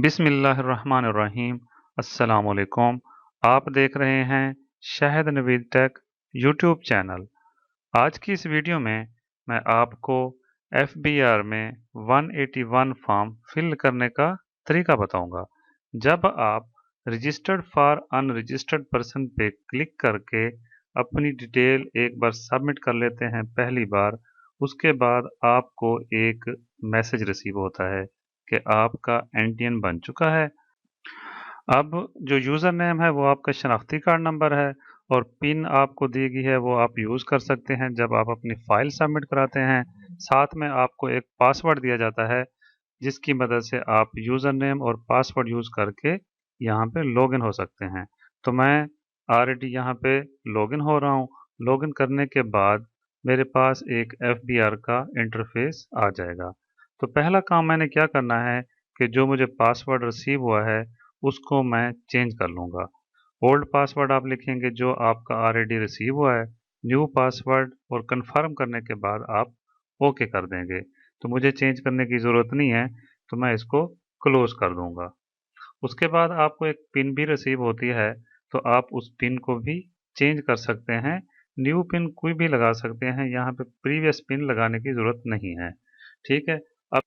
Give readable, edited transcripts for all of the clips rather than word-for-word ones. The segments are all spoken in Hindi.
बिस्मिल्लाहिर्रहमानिर्रहीम। अस्सलामुअलैकुम। आप देख रहे हैं शहद नवीद टेक यूट्यूब चैनल। आज की इस वीडियो में मैं आपको एफबीआर में 181 फॉर्म फिल करने का तरीका बताऊंगा। जब आप रजिस्टर्ड फॉर अनरजिस्टर्ड पर्सन पे क्लिक करके अपनी डिटेल एक बार सबमिट कर लेते हैं पहली बार, उसके बाद आपको एक मैसेज रिसीव होता है कि आपका एनटीएन बन चुका है। अब जो यूज़र नेम है वो आपका शनाख्ती कार्ड नंबर है और पिन आपको दी गई है वो आप यूज़ कर सकते हैं जब आप अपनी फ़ाइल सबमिट कराते हैं। साथ में आपको एक पासवर्ड दिया जाता है जिसकी मदद से आप यूज़र नेम और पासवर्ड यूज़ करके यहाँ पे लॉगिन हो सकते हैं। तो मैं ऑलरेडी यहाँ पे लॉगिन हो रहा हूँ। लॉगिन करने के बाद मेरे पास एक एफबीआर का इंटरफेस आ जाएगा। तो पहला काम मैंने क्या करना है कि जो मुझे पासवर्ड रिसीव हुआ है उसको मैं चेंज कर लूँगा। ओल्ड पासवर्ड आप लिखेंगे जो आपका ऑलरेडी रिसीव हुआ है, न्यू पासवर्ड और कंफर्म करने के बाद आप ओके कर देंगे। तो मुझे चेंज करने की ज़रूरत नहीं है, तो मैं इसको क्लोज़ कर दूँगा। उसके बाद आपको एक पिन भी रिसीव होती है, तो आप उस पिन को भी चेंज कर सकते हैं। न्यू पिन कोई भी लगा सकते हैं, यहाँ पे प्रीवियस पिन लगाने की ज़रूरत नहीं है। ठीक है? अब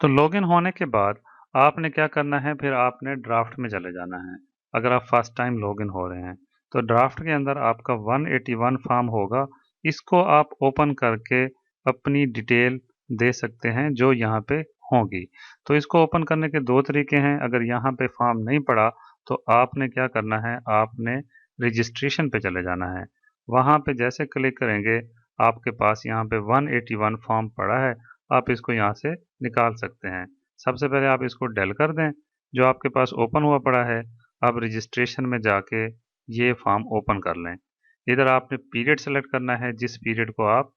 तो लॉगिन होने के बाद आपने क्या करना है, फिर आपने ड्राफ्ट में चले जाना है। अगर आप फर्स्ट टाइम लॉगिन हो रहे हैं तो ड्राफ्ट के अंदर आपका 181 फॉर्म होगा। इसको आप ओपन करके अपनी डिटेल दे सकते हैं जो यहाँ पे होगी। तो इसको ओपन करने के दो तरीके हैं। अगर यहाँ पे फॉर्म नहीं पड़ा तो आपने क्या करना है, आपने रजिस्ट्रेशन पे चले जाना है। वहाँ पे जैसे क्लिक करेंगे आपके पास यहाँ पे 181 फॉर्म पड़ा है, आप इसको यहाँ से निकाल सकते हैं। सबसे पहले आप इसको डेल कर दें जो आपके पास ओपन हुआ पड़ा है। अब रजिस्ट्रेशन में जाके ये फॉर्म ओपन कर लें। इधर आपने पीरियड सेलेक्ट करना है जिस पीरियड को आप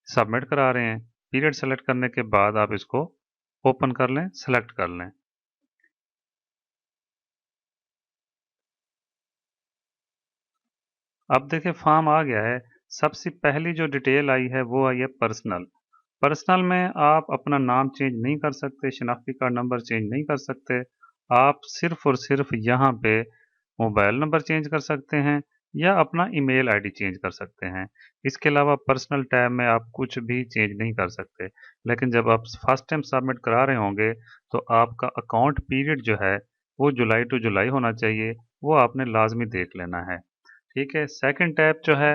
सबमिट करा रहे हैं। पीरियड सेलेक्ट करने के बाद आप इसको ओपन कर लें, सेलेक्ट कर लें। अब देखिए फॉर्म आ गया है। सबसे पहली जो डिटेल आई है वो आई है पर्सनल। पर्सनल में आप अपना नाम चेंज नहीं कर सकते, शनाख्ती कार्ड नंबर चेंज नहीं कर सकते। आप सिर्फ और सिर्फ यहाँ पे मोबाइल नंबर चेंज कर सकते हैं या अपना ईमेल आईडी चेंज कर सकते हैं। इसके अलावा पर्सनल टैब में आप कुछ भी चेंज नहीं कर सकते। लेकिन जब आप फर्स्ट टाइम सबमिट करा रहे होंगे तो आपका अकाउंट पीरियड जो है वो जुलाई टू जुलाई होना चाहिए, वो आपने लाजमी देख लेना है। ठीक है। सेकंड टैब जो है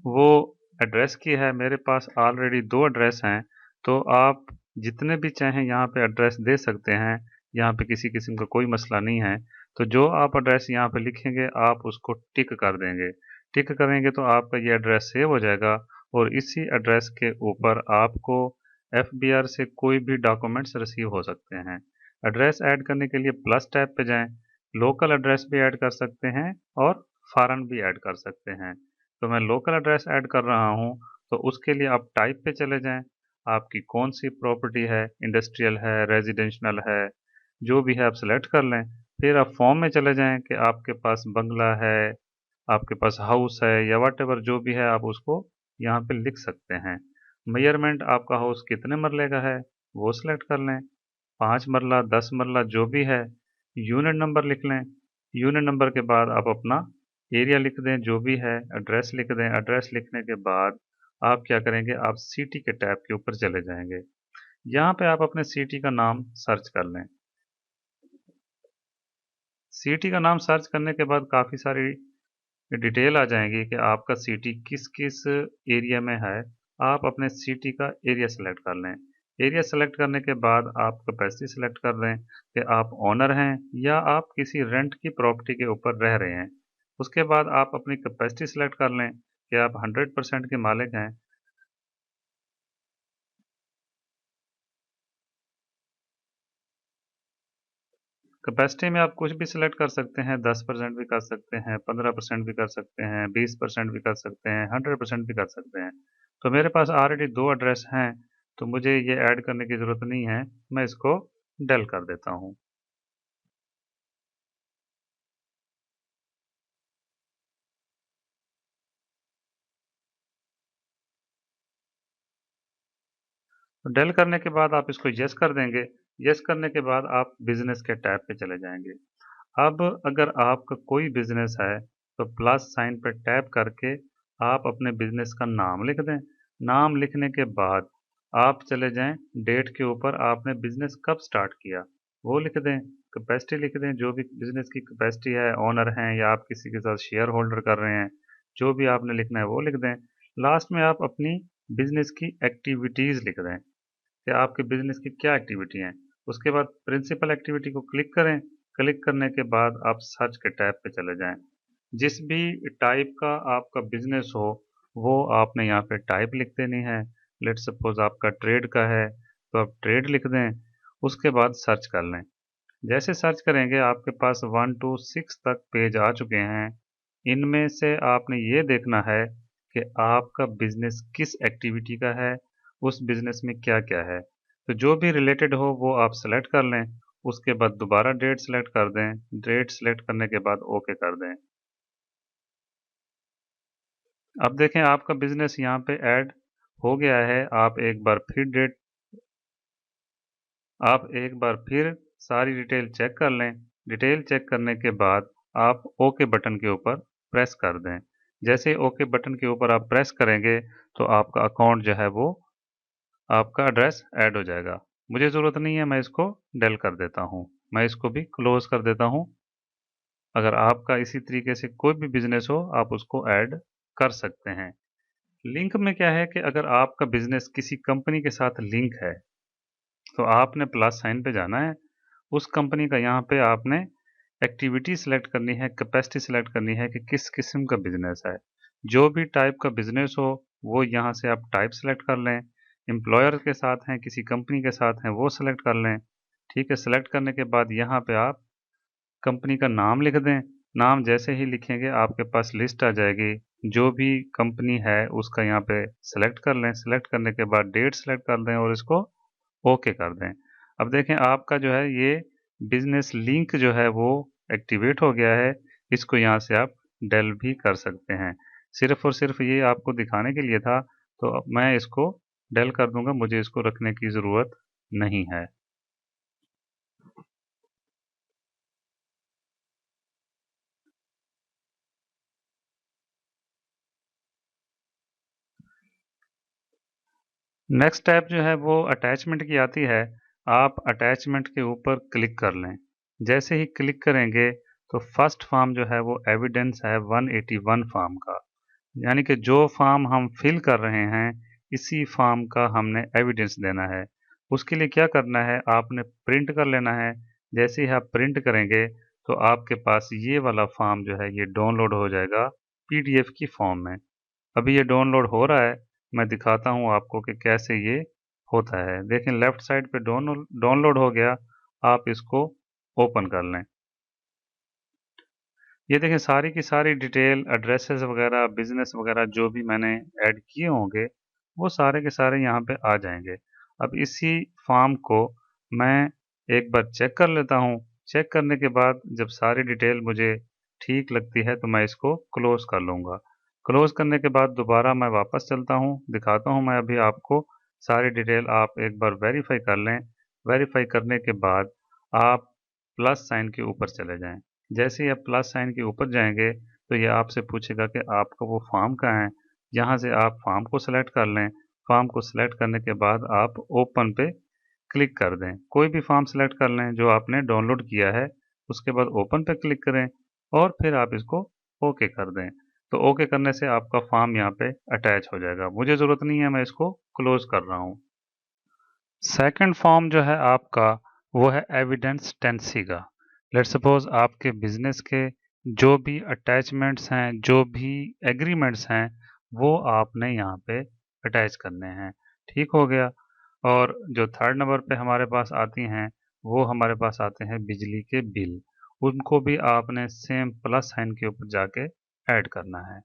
वो एड्रेस की है। मेरे पास ऑलरेडी दो एड्रेस हैं, तो आप जितने भी चाहें यहाँ पे एड्रेस दे सकते हैं। यहाँ पे किसी किस्म का कोई मसला नहीं है। तो जो आप एड्रेस यहाँ पे लिखेंगे आप उसको टिक कर देंगे। टिक करेंगे तो आपका ये एड्रेस सेव हो जाएगा और इसी एड्रेस के ऊपर आपको एफबीआर से कोई भी डॉक्यूमेंट्स रिसीव हो सकते हैं। एड्रेस ऐड करने के लिए प्लस टैब पे जाएं। लोकल एड्रेस भी ऐड कर सकते हैं और फॉरेन भी ऐड कर सकते हैं। तो मैं लोकल एड्रेस ऐड कर रहा हूँ, तो उसके लिए आप टाइप पे चले जाएं। आपकी कौन सी प्रॉपर्टी है, इंडस्ट्रियल है, रेजिडेंशियल है, जो भी है आप सेलेक्ट कर लें। फिर आप फॉर्म में चले जाएं कि आपके पास बंगला है, आपके पास हाउस है या वट एवर जो भी है आप उसको यहाँ पे लिख सकते हैं। मेजरमेंट आपका हाउस कितने मरले का है वो सिलेक्ट कर लें, 5 मरला 10 मरला जो भी है। यूनिट नंबर लिख लें। यूनिट नंबर के बाद आप अपना एरिया लिख दें जो भी है, एड्रेस लिख दें। एड्रेस लिखने के बाद आप क्या करेंगे, आप सिटी के टैब के ऊपर चले जाएंगे। यहाँ पे आप अपने सिटी का नाम सर्च कर लें। सिटी का नाम सर्च करने के बाद काफ़ी सारी डिटेल आ जाएगी कि आपका सिटी किस किस एरिया में है। आप अपने सिटी का एरिया सेलेक्ट कर लें। एरिया सेलेक्ट करने के बाद आप कैपेसिटी सेलेक्ट कर लें कि आप ओनर हैं या आप किसी रेंट की प्रॉपर्टी के ऊपर रह रहे हैं। उसके बाद आप अपनी कैपेसिटी सेलेक्ट कर लें कि आप 100% के मालिक हैं। कैपेसिटी में आप कुछ भी सिलेक्ट कर सकते हैं, 10% भी कर सकते हैं, 15% भी कर सकते हैं, 20% भी कर सकते हैं, 100% भी कर सकते हैं। तो मेरे पास ऑलरेडी दो एड्रेस हैं, तो मुझे ये ऐड करने की ज़रूरत नहीं है। मैं इसको डल कर देता हूँ। तो डल करने के बाद आप इसको यस कर देंगे। यस करने के बाद आप बिजनेस के टैब पे चले जाएंगे। अब अगर आपका कोई बिजनेस है तो प्लस साइन पे टैप करके आप अपने बिजनेस का नाम लिख दें। नाम लिखने के बाद आप चले जाएं डेट के ऊपर, आपने बिजनेस कब स्टार्ट किया वो लिख दें। कैपेसिटी लिख दें, जो भी बिजनेस की कैपेसिटी है, ओनर हैं या आप किसी के साथ शेयर होल्डर कर रहे हैं, जो भी आपने लिखना है वो लिख दें। लास्ट में आप अपनी बिजनेस की एक्टिविटीज़ लिख दें कि आपके बिजनेस की क्या एक्टिविटी हैं। उसके बाद प्रिंसिपल एक्टिविटी को क्लिक करें। क्लिक करने के बाद आप सर्च के टैब पे चले जाएं। जिस भी टाइप का आपका बिजनेस हो वो आपने यहाँ पे टाइप लिख देनी है। लेट सपोज आपका ट्रेड का है तो आप ट्रेड लिख दें। उसके बाद सर्च कर लें। जैसे सर्च करेंगे आपके पास 1 to 6 तक पेज आ चुके हैं। इनमें से आपने ये देखना है कि आपका बिजनेस किस एक्टिविटी का है, उस बिजनेस में क्या क्या है। तो जो भी रिलेटेड हो वो आप सेलेक्ट कर लें। उसके बाद दोबारा डेट सेलेक्ट कर दें। डेट सेलेक्ट करने के बाद ओके कर दें। अब देखें आपका बिजनेस यहाँ पे ऐड हो गया है। आप एक बार फिर सारी डिटेल चेक कर लें। डिटेल चेक करने के बाद आप ओके बटन के ऊपर प्रेस कर दें। जैसे ओके बटन के ऊपर आप प्रेस करेंगे तो आपका अकाउंट जो है वो, आपका एड्रेस ऐड हो जाएगा। मुझे ज़रूरत नहीं है, मैं इसको डेल कर देता हूँ। मैं इसको भी क्लोज कर देता हूँ। अगर आपका इसी तरीके से कोई भी बिजनेस हो आप उसको ऐड कर सकते हैं। लिंक में क्या है कि अगर आपका बिजनेस किसी कंपनी के साथ लिंक है तो आपने प्लस साइन पे जाना है। उस कंपनी का यहाँ पे आपने एक्टिविटी सिलेक्ट करनी है, कैपेसिटी सिलेक्ट करनी है कि किस किस्म का बिजनेस है। जो भी टाइप का बिजनेस हो वो यहाँ से आप टाइप सेलेक्ट कर लें। एम्प्लॉयर के साथ हैं, किसी कंपनी के साथ हैं, वो सेलेक्ट कर लें। ठीक है, सेलेक्ट करने के बाद यहाँ पे आप कंपनी का नाम लिख दें। नाम जैसे ही लिखेंगे आपके पास लिस्ट आ जाएगी। जो भी कंपनी है उसका यहाँ पे सेलेक्ट कर लें। सेलेक्ट करने के बाद डेट सेलेक्ट कर दें और इसको ओके कर दें। अब देखें आपका जो है ये बिजनेस लिंक जो है वो एक्टिवेट हो गया है। इसको यहाँ से आप डेल भी कर सकते हैं। सिर्फ और सिर्फ ये आपको दिखाने के लिए था, तो अब मैं इसको डेल कर दूंगा, मुझे इसको रखने की ज़रूरत नहीं है। नेक्स्ट स्टेप जो है वो अटैचमेंट की आती है। आप अटैचमेंट के ऊपर क्लिक कर लें। जैसे ही क्लिक करेंगे तो फर्स्ट फॉर्म जो है वो एविडेंस है 181 फॉर्म का, यानी कि जो फॉर्म हम फिल कर रहे हैं इसी फॉर्म का हमने एविडेंस देना है। उसके लिए क्या करना है, आपने प्रिंट कर लेना है। जैसे ही आप प्रिंट करेंगे तो आपके पास ये वाला फॉर्म जो है ये डाउनलोड हो जाएगा पीडीएफ की फॉर्म में। अभी ये डाउनलोड हो रहा है। मैं दिखाता हूँ आपको कि कैसे ये होता है। देखें लेफ्ट साइड पे डाउनलोड हो गया। आप इसको ओपन कर लें। ये देखें सारी की सारी डिटेल, एड्रेसेस वगैरह, बिजनेस वगैरह जो भी मैंने ऐड किए होंगे वो सारे के सारे यहाँ पे आ जाएंगे। अब इसी फॉर्म को मैं एक बार चेक कर लेता हूँ। चेक करने के बाद जब सारी डिटेल मुझे ठीक लगती है तो मैं इसको क्लोज कर लूँगा। क्लोज करने के बाद दोबारा मैं वापस चलता हूँ, दिखाता हूँ मैं अभी आपको सारी डिटेल। आप एक बार वेरीफाई कर लें। वेरीफाई करने के बाद आप प्लस साइन के ऊपर चले जाएं। जैसे ही आप प्लस साइन के ऊपर जाएंगे तो ये आपसे पूछेगा कि आपका वो फॉर्म कहाँ है। यहाँ से आप फॉर्म को सिलेक्ट कर लें। फॉर्म को सिलेक्ट करने के बाद आप ओपन पे क्लिक कर दें। कोई भी फॉर्म सिलेक्ट कर लें जो आपने डाउनलोड किया है। उसके बाद ओपन पे क्लिक करें और फिर आप इसको ओके कर दें। तो ओके करने से आपका फॉर्म यहाँ पे अटैच हो जाएगा। मुझे ज़रूरत नहीं है, मैं इसको क्लोज कर रहा हूँ। सेकंड फॉर्म जो है आपका वो है एविडेंस टेंसी का। लेट सपोज आपके बिजनेस के जो भी अटैचमेंट्स हैं, जो भी एग्रीमेंट्स हैं, वो आपने यहाँ पे अटैच करने हैं। ठीक हो गया। और जो थर्ड नंबर पे हमारे पास आती हैं वो हमारे पास आते हैं बिजली के बिल। उनको भी आपने सेम प्लस साइन के ऊपर जाके ऐड करना है।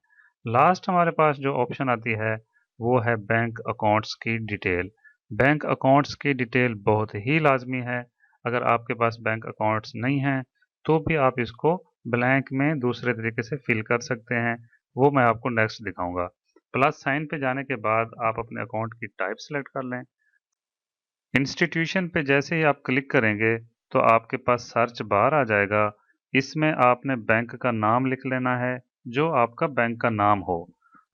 लास्ट हमारे पास जो ऑप्शन आती है वो है बैंक अकाउंट्स की डिटेल। बैंक अकाउंट्स की डिटेल बहुत ही लाजमी है। अगर आपके पास बैंक अकाउंट्स नहीं हैं तो भी आप इसको ब्लैंक में दूसरे तरीके से फिल कर सकते हैं। वो मैं आपको नेक्स्ट दिखाऊंगा। प्लस साइन पे जाने के बाद आप अपने अकाउंट की टाइप सेलेक्ट कर लें। इंस्टीट्यूशन पे जैसे ही आप क्लिक करेंगे तो आपके पास सर्च बार आ जाएगा। इसमें आपने बैंक का नाम लिख लेना है, जो आपका बैंक का नाम हो।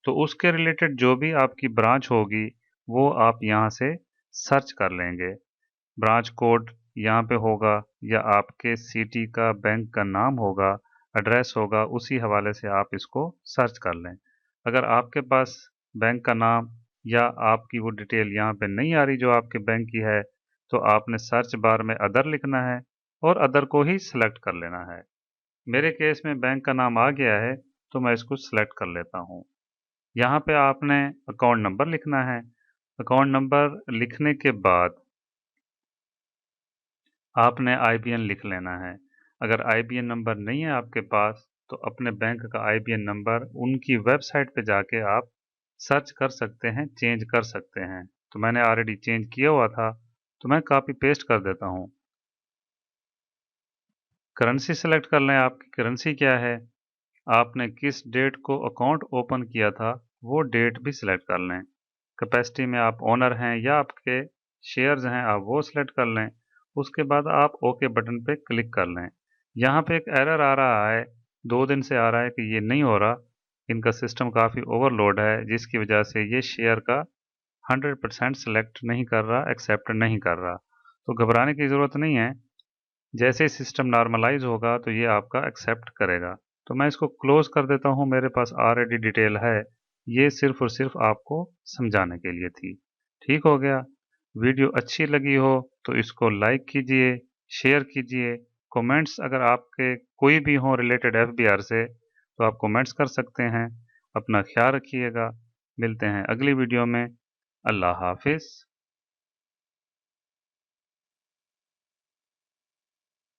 तो उसके रिलेटेड जो भी आपकी ब्रांच होगी वो आप यहाँ से सर्च कर लेंगे। ब्रांच कोड यहाँ पे होगा या आपके सिटी का बैंक का नाम होगा, एड्रेस होगा, उसी हवाले से आप इसको सर्च कर लें। अगर आपके पास बैंक का नाम या आपकी वो डिटेल यहाँ पे नहीं आ रही जो आपके बैंक की है, तो आपने सर्च बार में अदर लिखना है और अदर को ही सिलेक्ट कर लेना है। मेरे केस में बैंक का नाम आ गया है तो मैं इसको सिलेक्ट कर लेता हूँ। यहाँ पे आपने अकाउंट नंबर लिखना है। अकाउंट नंबर लिखने के बाद आपने आईबीएन लिख लेना है। अगर आईबीएन नंबर नहीं है आपके पास तो अपने बैंक का आईबीएन नंबर उनकी वेबसाइट पे जाके आप सर्च कर सकते हैं, चेंज कर सकते हैं। तो मैंने ऑलरेडी चेंज किया हुआ था तो मैं कॉपी पेस्ट कर देता हूँ। करेंसी सेलेक्ट कर लें, आपकी करेंसी क्या है, आपने किस डेट को अकाउंट ओपन किया था वो डेट भी सिलेक्ट कर लें। कैपेसिटी में आप ओनर हैं या आपके शेयर्स हैं, आप वो सिलेक्ट कर लें। उसके बाद आप ओके बटन पे क्लिक कर लें। यहाँ पे एक एरर आ रहा है, 2 दिन से आ रहा है कि ये नहीं हो रहा, इनका सिस्टम काफ़ी ओवरलोड है, जिसकी वजह से ये शेयर का 100% सेलेक्ट नहीं कर रहा, एक्सेप्ट नहीं कर रहा। तो घबराने की ज़रूरत नहीं है, जैसे ही सिस्टम नॉर्मलाइज होगा तो ये आपका एक्सेप्ट करेगा। तो मैं इसको क्लोज कर देता हूँ, मेरे पास ऑलरेडी डिटेल है, ये सिर्फ और सिर्फ आपको समझाने के लिए थी। ठीक हो गया। वीडियो अच्छी लगी हो तो इसको लाइक कीजिए, शेयर कीजिए। कमेंट्स अगर आपके कोई भी हों रिलेटेड एफबीआर से तो आप कमेंट्स कर सकते हैं। अपना ख्याल रखिएगा। मिलते हैं अगली वीडियो में। अल्लाह हाफिज़।